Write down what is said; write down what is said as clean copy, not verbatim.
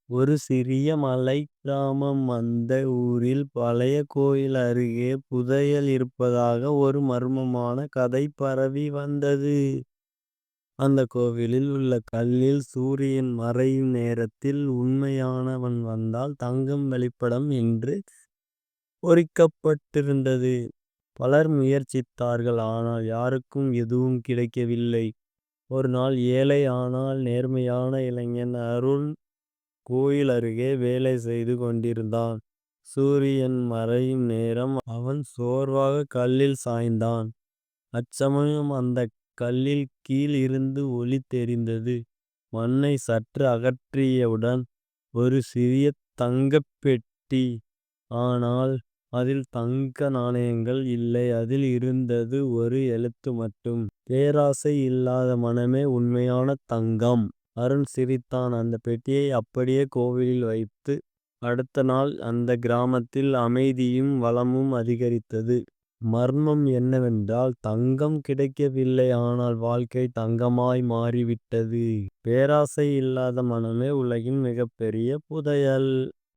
ஒரு சிறிய மலைக் கிராமம். அந்த ஊரில் பழைய கோயில் அருகே புதையல் இருப்பதாக ஒரு மர்மமான கதை பரவி வந்தது. அந்த கோவிலில் உள்ள கல்லில் சூரியன் மறையும் நேரத்தில் உண்மையானவன் வந்தால் தங்கம் வெளிப்படும் என்று பொறிக்கப்பட்டிருந்தது. பலர் முயற்சித்தார்கள், ஆனால் யாருக்கும் எதுவும் கிடைக்கவில்லை. ஒரு நாள் ஏழை ஆனால் நேர்மையான இளைஞன் அருண் கோயில் அருகே வேலை செய்து கொண்டிருந்தான். சூரியன் மறையும் நேரம் அவன் சோர்வாக கல்லில் சாய்ந்தான். அச்சமயம் அந்தக் கல்லில் கீழ் இருந்து ஒளி தெரிந்தது. மண்ணை சற்று அகற்றியவுடன் ஒரு சிறிய தங்கப் பெட்டி. ஆனால் அதில் தங்க நாணயங்கள் இல்லை. அதில் இருந்தது ஒரு எழுத்து மட்டும்: பேராசை இல்லாத மனமே உண்மையான தங்கம். அருண் சிரித்தான். அந்த பெட்டியை அப்படியே கோவிலில் வைத்து அடுத்த நாள் அந்த கிராமத்தில் அமைதியும் வளமும் அதிகரித்தது. மர்மம் என்னவென்றால், தங்கம் கிடைக்கவில்லை, ஆனால் வாழ்க்கை தங்கமாய் மாறிவிட்டது. பேராசை இல்லாத மனமே உலகின் மிகப்பெரிய புதையல்.